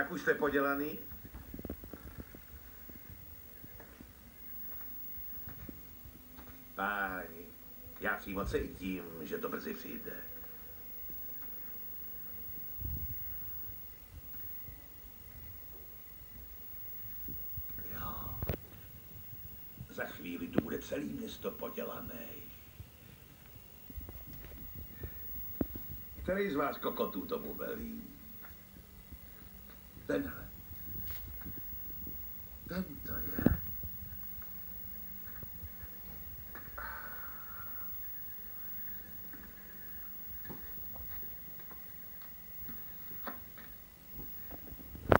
Tak už jste podělaný? Páni, já přímo cítím, že to brzy přijde. Jo. Za chvíli tu bude celé město podělané. Který z vás kokotů tomu velí? Tenhle. Ten to je.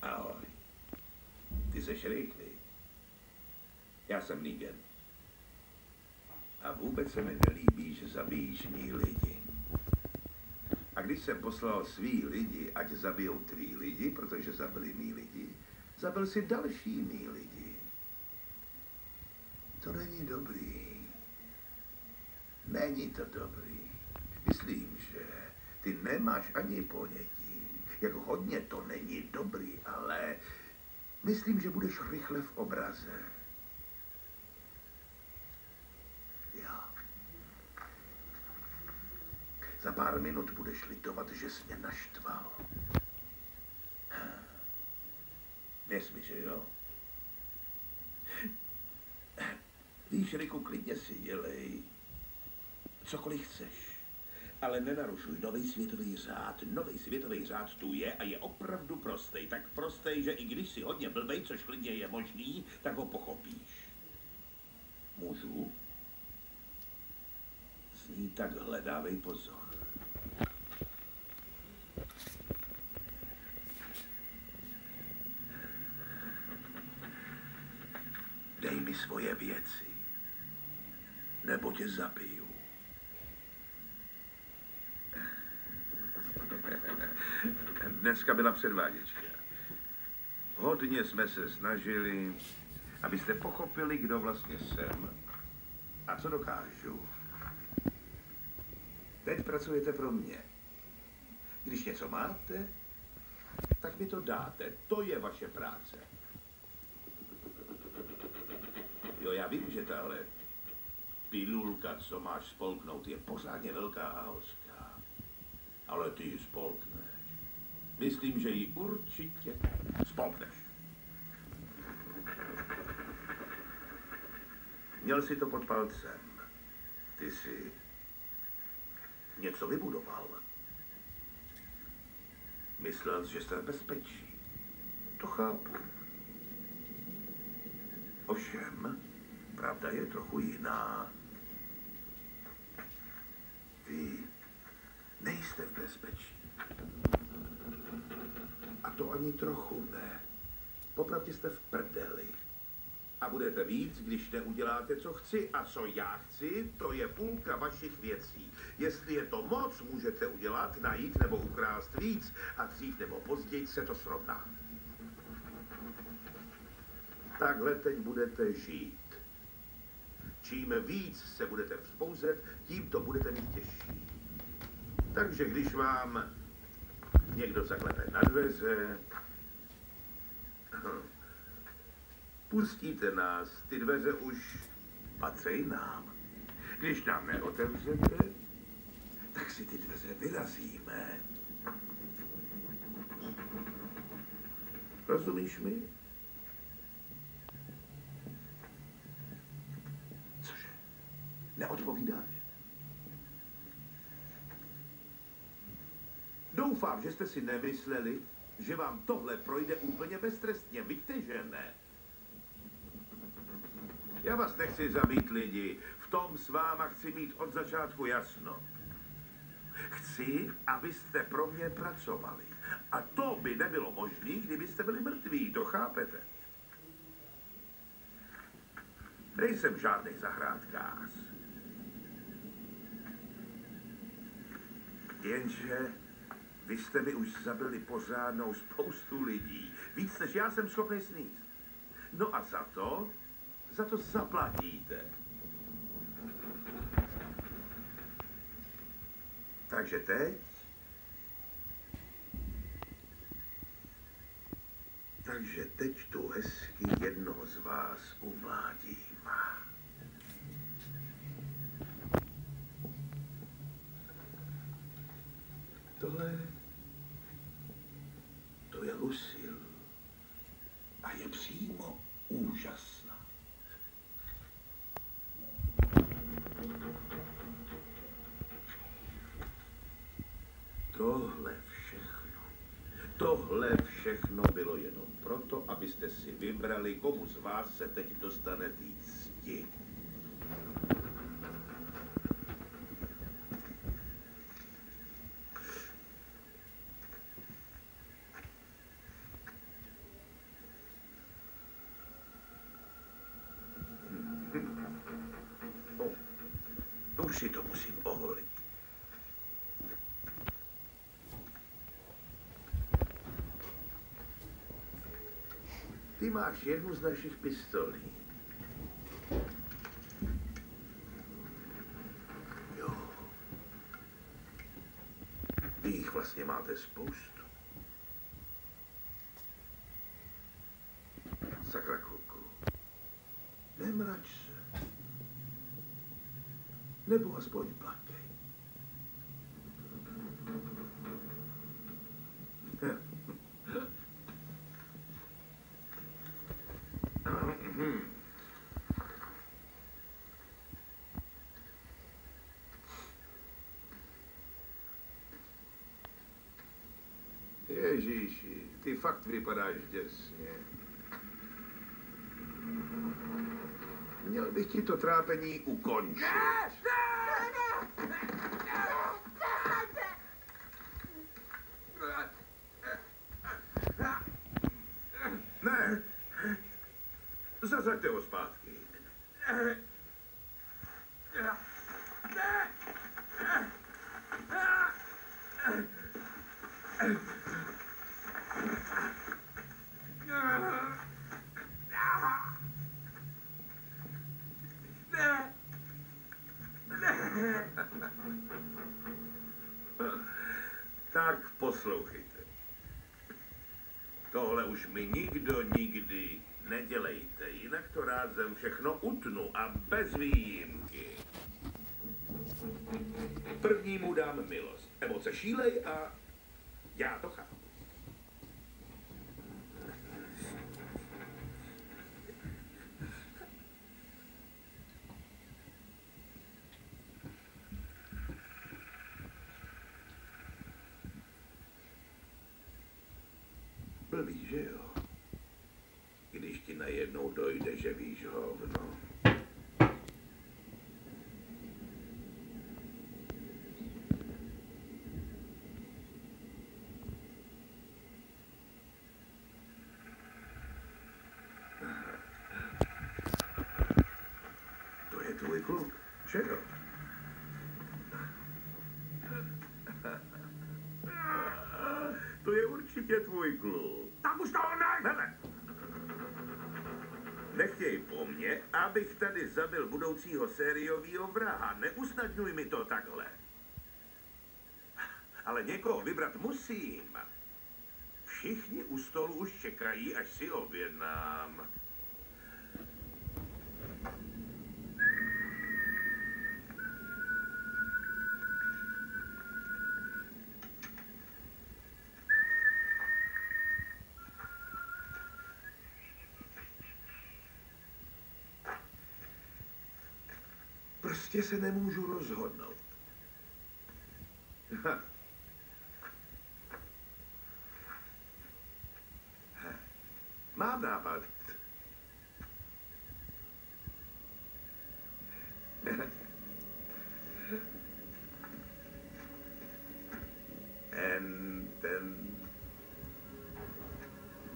Ahoj. Ty seš rychlý. Já jsem Negan. A vůbec se mi nelíbí, že zabíjíš mý lidi. A když jsem poslal svý lidi, ať zabijou tvý lidi, protože zabili mý lidi, zabil si další mý lidi. To není dobrý. Není to dobrý. Myslím, že ty nemáš ani ponětí. Jak hodně to není dobrý, ale myslím, že budeš rychle v obraze. Jo. Za pár minut budeš litovat, že jsi mě naštval. Věř mi, že jo? Víš, Riku, klidně si dělej cokoliv chceš, ale nenarušuj nový světový řád. Nový světový řád tu je a je opravdu prostej. Tak prostej, že i když si hodně blbej, což klidně je možný, tak ho pochopíš. Můžu? Zní takhle, dávej pozor. Dej mi svoje věci, nebo tě zabiju. Dneska byla předváděčka. Hodně jsme se snažili, abyste pochopili, kdo vlastně jsem a co dokážu. Teď pracujete pro mě. Když něco máte, tak mi to dáte. To je vaše práce. Jo, já vím, že tahle pilulka, co máš spolknout, je pořádně velká a hořká. Ale ty ji spolkneš. Myslím, že ji určitě spolkneš. Měl si to pod palcem. Ty jsi něco vybudoval. Myslel jsi, že jste v bezpečí. To chápu. Ovšem, pravda je trochu jiná. Vy nejste v bezpečí. A to ani trochu ne. Popravdě jste v prdeli. A budete víc, když neuděláte, co chci. A co já chci, to je půlka vašich věcí. Jestli je to moc, můžete udělat, najít nebo ukrást víc. A dřív nebo později se to srovná. Takhle teď budete žít. Čím víc se budete vzpouzet, tím to budete mít těžší. Takže když vám někdo zaklepe na dveře, pustíte nás, ty dveře už patří nám. Když nám neotevřete, tak si ty dveře vyrazíme. Rozumíš mi? Cože? Neodpovídáš? Doufám, že jste si nemysleli, že vám tohle projde úplně beztrestně. Víte, že ne? Já vás nechci zabít, lidi. V tom s váma chci mít od začátku jasno. Chci, abyste pro mě pracovali. A to by nebylo možné, kdybyste byli mrtví, to chápete? Nejsem žádný zahrádkář. Jenže vy jste mi už zabili pořádnou spoustu lidí. Víc, než já jsem schopný sníst. No a za to zaplatíte. Takže teď Takže teď tu hezky jednoho z vás umládím. Tohle... To je Lucille. A je přímo úžasná. Tohle všechno bylo jenom proto, abyste si vybrali, komu z vás se teď dostane té cti. Už si to musím oholit. Ty máš jednu z našich pistolí. Jo. Vy jich vlastně máte spoustu. Sakra, kluku. Nemrač se. Nebo aspoň plakej. Ježíši, ty fakt vypadáš děsně. Měl bych ti to trápení ukončit. Ne! Zasaďte ho zpátky. Tak poslouchejte. Tohle už mi nikdo nikdy nedělejte, jinak to rázem všechno utnu a bez výjimky. Prvnímu dám milost. Emoce šílej a já to chápu. Blbý, že jo? Když ti najednou dojde, že víš hovno. To je tvůj kluk, že jo? To je určitě tvůj kluk. Tak už to ne! Hele. Nechtěj po mně, abych tady zabil budoucího sériovýho vraha. Neusnadňuj mi to takhle. Ale někoho vybrat musím. Všichni u stolu už čekají, až si objednám. Prostě se nemůžu rozhodnout. Mám nápad. Ten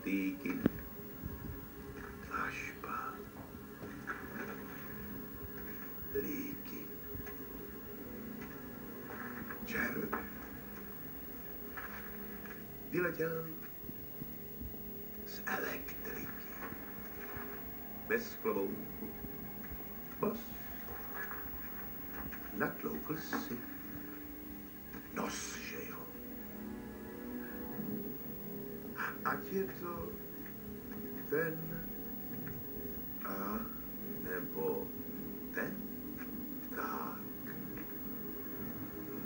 díky tlačba. Líky. Čert. Vyletěl z elektriky. Bez klobouku. Bos. Natloukl si nos, že jo? Ať je to ten a nebo ten, tak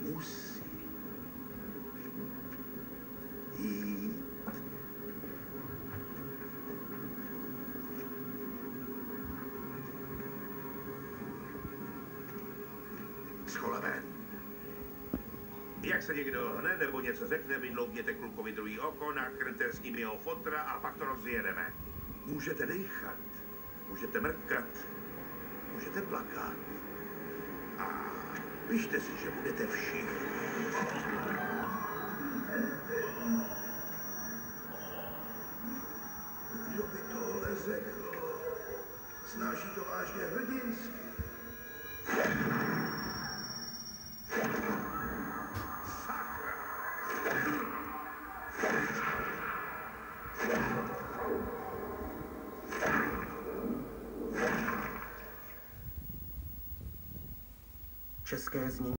musí jít. Schola ven. Jak se někdo hne nebo něco řekne, vydloubněte klukovi druhý oko, nakrňte s ním jeho fotra a pak to rozjedeme. Můžete dýchat, můžete mrkat, můžete plakat. A pište si, že budete všichni. Kdo by tohle řekl? Snáší to vážně hrdinsky. České znění.